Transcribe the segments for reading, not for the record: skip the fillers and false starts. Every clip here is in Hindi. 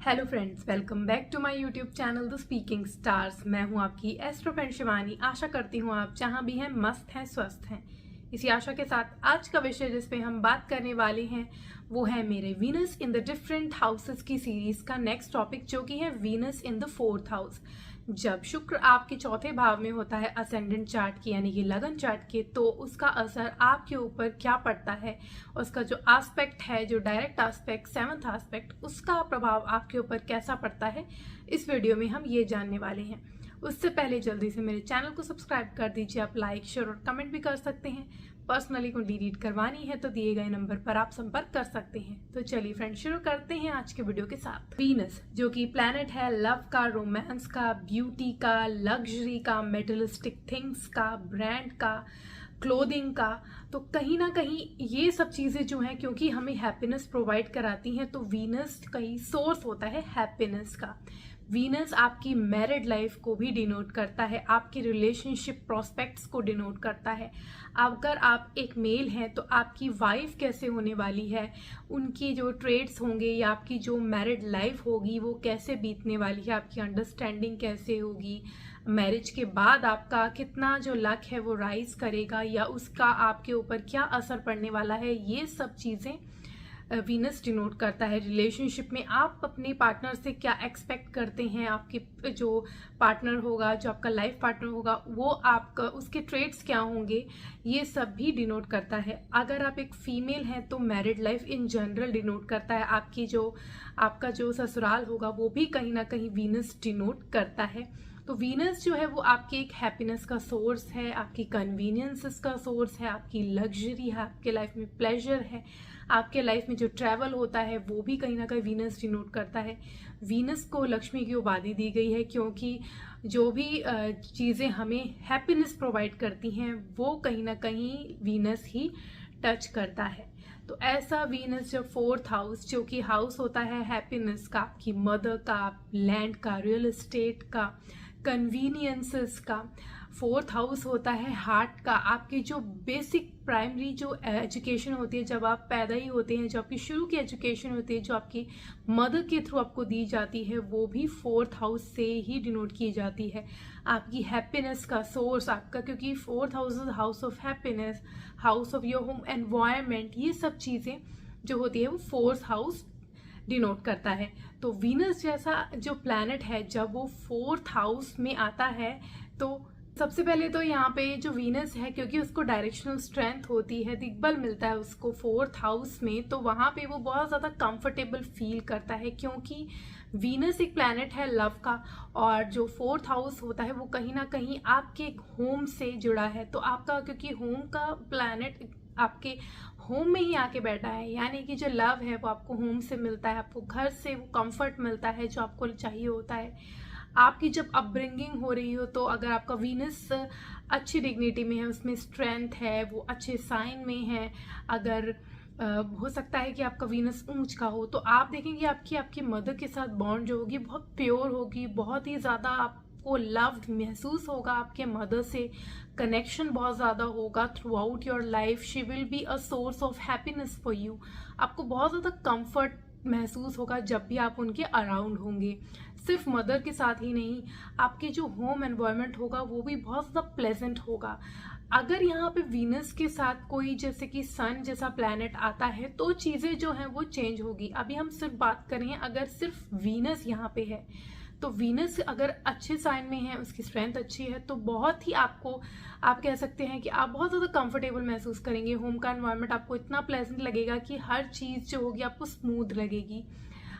Hello friends, welcome back to my YouTube channel the speaking stars. मैं हूं आपकी एस्ट्रो फ्रेंड शिवानी। आशा करती हूं आप जहां भी हैं मस्त हैं, स्वस्थ हैं। इसी आशा के साथ आज का विषय जिस पे हम बात करने वाले हैं वो है मेरे Venus in the different houses की सीरीज का नेक्स्ट टॉपिक, जो कि है Venus in the fourth house. जब शुक्र आपके चौथे भाव में होता है असेंडेंट चार्ट की यानी कि लगन चार्ट के, तो उसका असर आपके ऊपर क्या पड़ता है, उसका जो एस्पेक्ट है, जो डायरेक्ट एस्पेक्ट, सेवंथ एस्पेक्ट, उसका प्रभाव आपके ऊपर कैसा पड़ता है, इस वीडियो में हम ये जानने वाले हैं। उससे पहले जल्दी से मेरे चैनल को सब्सक्राइब कर दीजिए। आप लाइक, शेयर और कमेंट भी कर सकते हैं। पर्सनली को डिलीट करवानी है तो दिए गए नंबर पर आप संपर्क कर सकते हैं। तो चलिए फ्रेंड्स, शुरू करते हैं आज के वीडियो के साथ। वीनस जो कि प्लैनेट है लव का, रोमांस का, ब्यूटी का, लग्जरी का, मेटलिस्टिक थिंग्स का, ब्रांड का, क्लोथिंग का, तो कहीं ना कहीं ये सब चीज़ें जो हैं क्योंकि हमें हैप्पीनेस प्रोवाइड कराती हैं, तो वीनस कहीं सोर्स होता है हैप्पीनेस का। वीनस आपकी मैरिड लाइफ को भी डिनोट करता है, आपकी रिलेशनशिप प्रोस्पेक्ट्स को डिनोट करता है। अगर आप एक मेल हैं तो आपकी वाइफ कैसे होने वाली है, उनकी जो ट्रेड्स होंगे या आपकी जो मैरिड लाइफ होगी वो कैसे बीतने वाली है, आपकी अंडरस्टैंडिंग कैसे होगी, मैरिज के बाद आपका कितना जो लक है वो राइज करेगा या उसका आपके ऊपर क्या असर पड़ने वाला है, ये सब चीज़ें वीनस डिनोट करता है। रिलेशनशिप में आप अपने पार्टनर से क्या एक्सपेक्ट करते हैं, आपके जो पार्टनर होगा, जो आपका लाइफ पार्टनर होगा, वो आपका उसके ट्रेड्स क्या होंगे, ये सब भी डिनोट करता है। अगर आप एक फीमेल हैं तो married life in general denote करता है। आपका जो ससुराल होगा वो भी कहीं ना कहीं वीनस डिनोट करता है। तो वीनस जो है वो आपकी एक हैप्पीनेस का सोर्स है, आपकी कन्वीनियंसेस का सोर्स है, आपकी लग्जरी है, आपके लाइफ में प्लेजर है, आपके लाइफ में जो ट्रैवल होता है वो भी कहीं ना कहीं वीनस डिनोट करता है। वीनस को लक्ष्मी की उपाधि दी गई है क्योंकि जो भी चीज़ें हमें हैप्पीनेस प्रोवाइड करती हैं वो कहीं ना कहीं वीनस ही टच करता है। तो ऐसा वीनस जब फोर्थ हाउस, जो कि हाउस होता है हैप्पीनेस का, आपकी मदर का, लैंड का, रियल एस्टेट का, कन्वीनियंसेस का, फोर्थ हाउस होता है हार्ट का, आपकी जो बेसिक प्राइमरी जो एजुकेशन होती है जब आप पैदा ही होते हैं, जो आपकी शुरू की एजुकेशन होती है, जो आपकी मदर के थ्रू आपको दी जाती है, वो भी फोर्थ हाउस से ही डिनोट की जाती है। आपकी हैप्पीनेस का सोर्स आपका, क्योंकि fourth house is house of happiness, house of your home environment, ये सब चीज़ें जो होती है वो फोर्थ हाउस डिनोट करता है। तो वीनस जैसा जो प्लैनेट है जब वो फोर्थ हाउस में आता है, तो सबसे पहले तो यहाँ पे जो वीनस है, क्योंकि उसको डायरेक्शनल स्ट्रेंथ होती है, दिग्बल मिलता है उसको फोर्थ हाउस में, तो वहाँ पे वो बहुत ज़्यादा कंफर्टेबल फील करता है क्योंकि वीनस एक प्लैनेट है लव का, और जो फोर्थ हाउस होता है वो कहीं ना कहीं आपके होम से जुड़ा है। तो आपका क्योंकि होम का प्लैनेट आपके होम में ही आके बैठा है, यानी कि जो लव है वो आपको होम से मिलता है, आपको घर से वो कंफर्ट मिलता है जो आपको चाहिए होता है। आपकी जब अपब्रिंगिंग हो रही हो, तो अगर आपका वीनस अच्छी डिग्निटी में है, उसमें स्ट्रेंथ है, वो अच्छे साइन में है, अगर हो सकता है कि आपका वीनस ऊंच का हो, तो आप देखेंगे आपकी मदर के साथ बॉन्ड जो होगी बहुत प्योर होगी, बहुत ही ज़्यादा आपको लव महसूस होगा, आपके मदर से कनेक्शन बहुत ज़्यादा होगा through out your life. She will be a source of happiness for you. आपको बहुत ज़्यादा कंफर्ट महसूस होगा जब भी आप उनके अराउंड होंगे। सिर्फ मदर के साथ ही नहीं, आपके जो होम एनवायरनमेंट होगा वो भी बहुत ज़्यादा प्लेजेंट होगा। अगर यहाँ पे वीनस के साथ कोई जैसे कि सन जैसा प्लैनेट आता है तो चीज़ें जो हैं वो चेंज होगी। अभी हम सिर्फ बात करें अगर सिर्फ वीनस यहाँ पे है, तो वीनस अगर अच्छे साइन में है, उसकी स्ट्रेंथ अच्छी है, तो बहुत ही आप कह सकते हैं कि आप बहुत ज़्यादा कंफर्टेबल महसूस करेंगे। होम का एनवायरनमेंट आपको इतना प्लेजेंट लगेगा कि हर चीज़ जो होगी आपको स्मूथ लगेगी।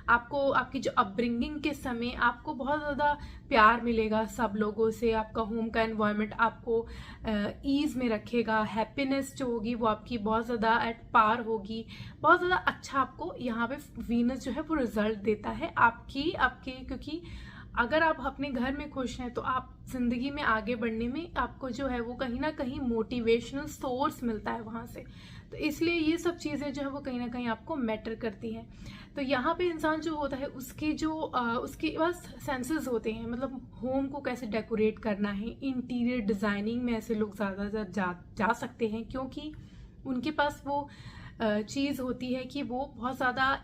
आपको आपकी जो अपब्रिंगिंग के समय आपको बहुत ज़्यादा प्यार मिलेगा सब लोगों से। आपका होम का एनवायरनमेंट आपको ईज़ में रखेगा। हैप्पीनेस जो होगी वो आपकी बहुत ज़्यादा एट पार होगी। बहुत ज़्यादा अच्छा आपको यहाँ पे वीनस जो है वो रिजल्ट देता है आपके क्योंकि अगर आप अपने घर में खुश हैं तो आप जिंदगी में आगे बढ़ने में आपको जो है वो कहीं ना कहीं मोटिवेशनल सोर्स मिलता है वहाँ से। तो इसलिए ये सब चीज़ें जो है वो कहीं ना कहीं आपको मैटर करती हैं। तो यहाँ पे इंसान जो होता है उसके पास सेंसेस होते हैं, मतलब होम को कैसे डेकोरेट करना है, इंटीरियर डिज़ाइनिंग में ऐसे लोग ज़्यादा जा सकते हैं क्योंकि उनके पास वो चीज़ होती है कि वो बहुत ज़्यादा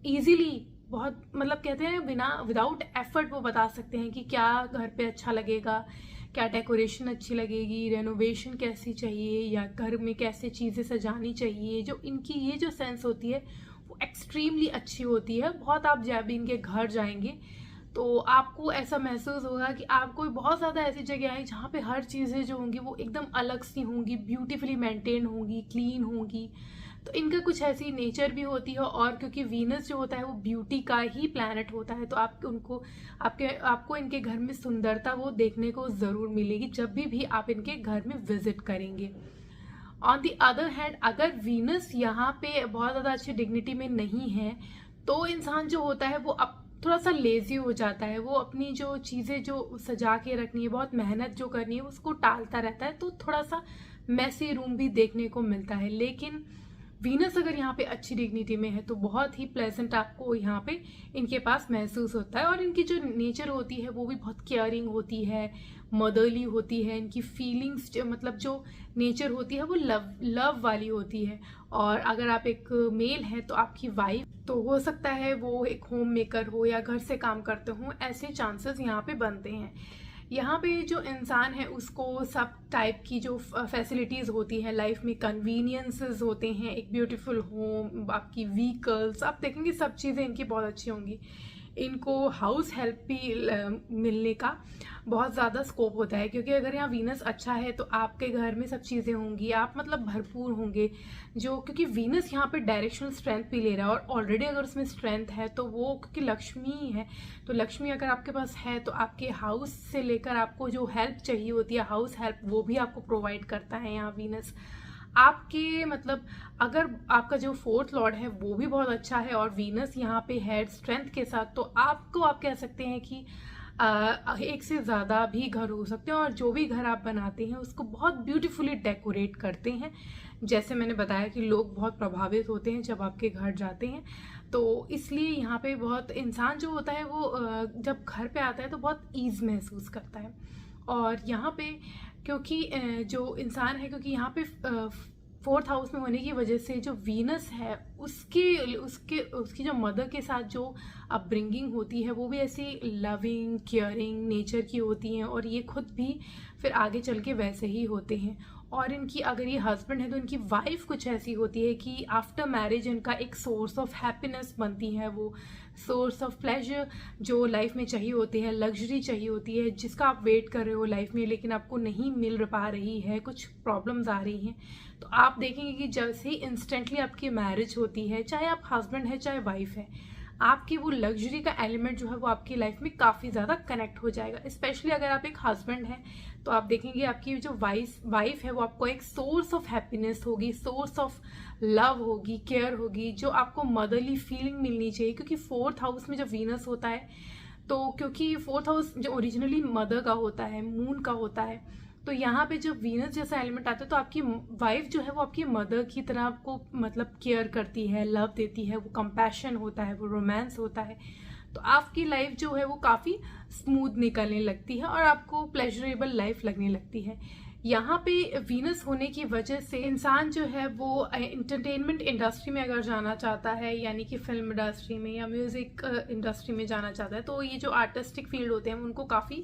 ईजिली बहुत मतलब कहते हैं बिना विदाउट एफर्ट वो बता सकते हैं कि क्या घर पे अच्छा लगेगा, क्या डेकोरेशन अच्छी लगेगी, रेनोवेशन कैसी चाहिए, या घर में कैसे चीज़ें सजानी चाहिए। जो इनकी ये जो सेंस होती है वो एक्सट्रीमली अच्छी होती है। बहुत आप जब भी इनके घर जाएंगे तो आपको ऐसा महसूस होगा कि आपको बहुत ज़्यादा ऐसी जगह आई जहाँ पे हर चीज़ें जो होंगी वो एकदम अलग सी होंगी, ब्यूटीफुली मेंटेन होंगी, क्लीन होंगी। तो इनका कुछ ऐसी नेचर भी होती है, और क्योंकि वीनस जो होता है वो ब्यूटी का ही प्लैनेट होता है, तो आपको इनके घर में सुंदरता वो देखने को ज़रूर मिलेगी जब भी आप इनके घर में विजिट करेंगे। ऑन दी अदर हैंड, अगर वीनस यहाँ पे बहुत ज़्यादा अच्छी डिग्निटी में नहीं है तो इंसान जो होता है वो अब थोड़ा सा लेजी हो जाता है। वो अपनी जो चीज़ें जो सजा के रखनी है, बहुत मेहनत जो करनी है, उसको टालता रहता है, तो थोड़ा सा मैसी रूम भी देखने को मिलता है। लेकिन वीनस अगर यहाँ पे अच्छी डिग्निटी में है तो बहुत ही प्लेजेंट आपको यहाँ पे इनके पास महसूस होता है। और इनकी जो नेचर होती है वो भी बहुत केयरिंग होती है, मदरली होती है। इनकी फीलिंग्स मतलब जो नेचर होती है वो लव वाली होती है। और अगर आप एक मेल हैं तो आपकी वाइफ, तो हो सकता है वो एक होम मेकर हो या घर से काम करते हो, ऐसे चांसेस यहाँ पे बनते हैं। यहाँ पे जो इंसान है उसको सब टाइप की जो फैसिलिटीज़ होती हैं लाइफ में, कन्वीनियंसेस होते हैं, एक ब्यूटीफुल होम, आपकी व्हीकल्स, आप देखेंगे सब चीज़ें इनकी बहुत अच्छी होंगी। इनको हाउस हेल्प भी मिलने का बहुत ज़्यादा स्कोप होता है, क्योंकि अगर यहाँ वीनस अच्छा है तो आपके घर में सब चीज़ें होंगी, आप मतलब भरपूर होंगे। जो क्योंकि वीनस यहाँ पे डायरेक्शनल स्ट्रेंथ भी ले रहा है, और ऑलरेडी अगर उसमें स्ट्रेंथ है तो वो क्योंकि लक्ष्मी है, तो लक्ष्मी अगर आपके पास है तो आपके हाउस से लेकर आपको जो हेल्प चाहिए होती है, हाउस हेल्प, वो भी आपको प्रोवाइड करता है यहाँ वीनस। आपके मतलब अगर आपका जो फोर्थ लॉर्ड है वो भी बहुत अच्छा है और वीनस यहाँ पे है स्ट्रेंथ के साथ, तो आपको आप कह सकते हैं कि एक से ज़्यादा भी घर हो सकते हैं, और जो भी घर आप बनाते हैं उसको बहुत ब्यूटीफुली डेकोरेट करते हैं। जैसे मैंने बताया कि लोग बहुत प्रभावित होते हैं जब आपके घर जाते हैं, तो इसलिए यहाँ पे बहुत इंसान जो होता है वो जब घर पे आता है तो बहुत ईज़ महसूस करता है। और यहाँ पे क्योंकि जो इंसान है, क्योंकि यहाँ पे फोर्थ हाउस में होने की वजह से जो वीनस है उसकी जो मदर के साथ जो अपब्रिंगिंग होती है वो भी ऐसी लविंग केयरिंग नेचर की होती हैं, और ये खुद भी फिर आगे चल के वैसे ही होते हैं। और इनकी अगर ये हस्बैंड है तो इनकी वाइफ कुछ ऐसी होती है कि आफ्टर मैरिज इनका एक सोर्स ऑफ हैप्पीनेस बनती है, वो सोर्स ऑफ प्लेजर जो लाइफ में चाहिए होती है, लग्जरी चाहिए होती है, जिसका आप वेट कर रहे हो लाइफ में लेकिन आपको नहीं मिल पा रही है, कुछ प्रॉब्लम्स आ रही हैं, तो आप देखेंगे कि जैसे ही इंस्टेंटली आपकी मैरिज होती है, चाहे आप हस्बैंड है चाहे वाइफ है, आपकी वो लग्जरी का एलिमेंट जो है वो आपकी लाइफ में काफ़ी ज़्यादा कनेक्ट हो जाएगा। स्पेशली अगर आप एक हस्बैंड हैं तो आप देखेंगे आपकी जो वाइफ है वो आपको एक सोर्स ऑफ हैप्पीनेस होगी, सोर्स ऑफ लव होगी, केयर होगी, जो आपको मदरली फीलिंग मिलनी चाहिए। क्योंकि फोर्थ हाउस में जब वीनस होता है, तो क्योंकि फोर्थ हाउस जो ओरिजिनली मदर का होता है, मून का होता है, तो यहाँ पे जब वीनस जैसा एलिमेंट आता है तो आपकी वाइफ जो है वो आपकी मदर की तरह आपको मतलब केयर करती है, लव देती है, वो कंपैशन होता है, वो रोमांस होता है, तो आपकी लाइफ जो है वो काफ़ी स्मूथ निकलने लगती है और आपको प्लेजरेबल लाइफ लगने लगती है। यहाँ पे वीनस होने की वजह से इंसान जो है वो एंटरटेनमेंट इंडस्ट्री में अगर जाना चाहता है, यानी कि फिल्म इंडस्ट्री में या म्यूज़िक इंडस्ट्री में जाना चाहता है, तो ये जो आर्टिस्टिक फील्ड होते हैं उनको काफ़ी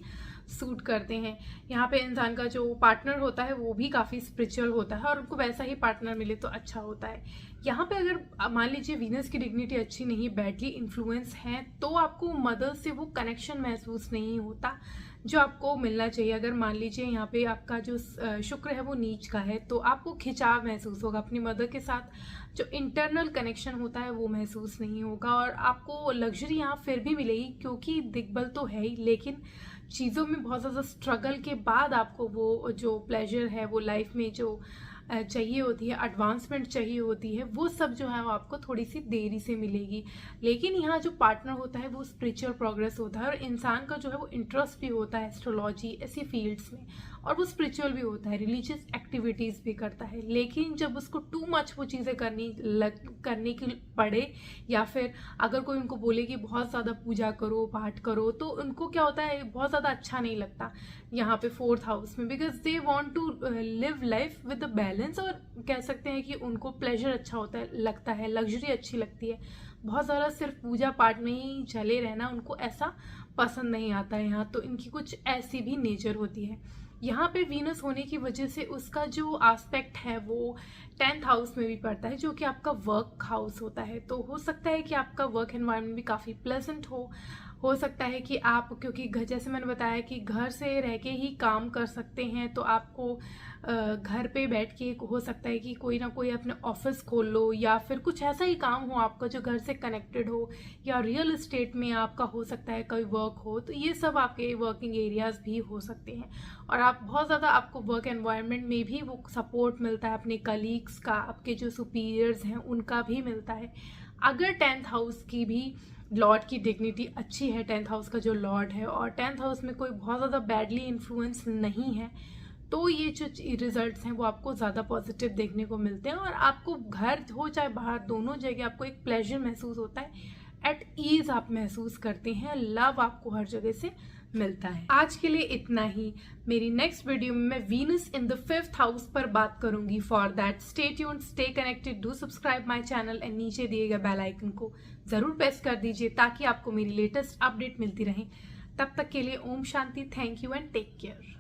सूट करते हैं। यहाँ पे इंसान का जो पार्टनर होता है वो भी काफ़ी स्पिरिचुअल होता है और उनको वैसा ही पार्टनर मिले तो अच्छा होता है। यहाँ पे अगर मान लीजिए वीनस की डिग्निटी अच्छी नहीं, बैडली इन्फ्लुएंस है, तो आपको मदर से वो कनेक्शन महसूस नहीं होता जो आपको मिलना चाहिए। अगर मान लीजिए यहाँ पे आपका जो शुक्र है वो नीच का है, तो आपको खिंचाव महसूस होगा अपनी मदर के साथ, जो इंटरनल कनेक्शन होता है वो महसूस नहीं होगा। और आपको लग्जरी यहाँ फिर भी मिलेगी क्योंकि दिग्बल तो है ही, लेकिन चीज़ों में बहुत ज़्यादा स्ट्रगल के बाद आपको वो जो प्लेजर है, वो लाइफ में जो चाहिए होती है, एडवांसमेंट चाहिए होती है, वो सब जो है वो आपको थोड़ी सी देरी से मिलेगी। लेकिन यहाँ जो पार्टनर होता है वो स्पिरिचुअल प्रोग्रेस होता है और इंसान का जो है वो इंटरेस्ट भी होता है एस्ट्रोलॉजी ऐसी फील्ड्स में, और वो स्पिरिचुअल भी होता है, रिलीजियस एक्टिविटीज़ भी करता है। लेकिन जब उसको टू मच वो चीज़ें करने की पड़े, या फिर अगर कोई उनको बोले कि बहुत ज़्यादा पूजा करो, पाठ करो, तो उनको क्या होता है, बहुत ज़्यादा अच्छा नहीं लगता यहाँ पे 4th हाउस में, because they want to live life with a balance. और कह सकते हैं कि उनको प्लेजर अच्छा होता है, लगता है, लग्जरी अच्छी लगती है। बहुत ज़्यादा सिर्फ पूजा पाठ में ही चले रहना उनको ऐसा पसंद नहीं आता है यहाँ। तो इनकी कुछ ऐसी भी नेचर होती है। यहाँ पे वीनस होने की वजह से उसका जो एस्पेक्ट है वो 10th हाउस में भी पड़ता है, जो कि आपका वर्क हाउस होता है। तो हो सकता है कि आपका वर्क एनवायरनमेंट भी काफ़ी प्लेजेंट हो सकता है कि आप, क्योंकि जैसे मैंने बताया कि घर से रह के ही काम कर सकते हैं, तो आपको घर पे बैठ के हो सकता है कि कोई ना कोई अपने ऑफिस खोल लो, या फिर कुछ ऐसा ही काम हो आपका जो घर से कनेक्टेड हो, या रियल एस्टेट में आपका हो सकता है कोई वर्क हो। तो ये सब आपके वर्किंग एरियाज भी हो सकते हैं। और आप बहुत ज़्यादा, आपको वर्क एनवायरनमेंट में भी वो सपोर्ट मिलता है, अपने कलीग्स का, आपके जो सुपीरियर्स हैं उनका भी मिलता है। अगर 10th हाउस की भी लॉर्ड की डिग्निटी अच्छी है, 10th हाउस का जो लॉर्ड है, और 10th हाउस में कोई बहुत ज़्यादा बैडली इन्फ्लुएंस नहीं है, तो ये जो रिजल्ट्स हैं वो आपको ज़्यादा पॉजिटिव देखने को मिलते हैं। और आपको घर हो चाहे बाहर, दोनों जगह आपको एक प्लेजर महसूस होता है, एट ईज आप महसूस करते हैं, लव आपको हर जगह से मिलता है। आज के लिए इतना ही। मेरी नेक्स्ट वीडियो में मैं Venus in the 5th house पर बात करूंगी। For that stay tuned, stay connected, do subscribe my channel and नीचे दिए गए बेल आइकन को जरूर प्रेस कर दीजिए ताकि आपको मेरी लेटेस्ट अपडेट मिलती रहे। तब तक के लिए ओम शांति, thank you and take care.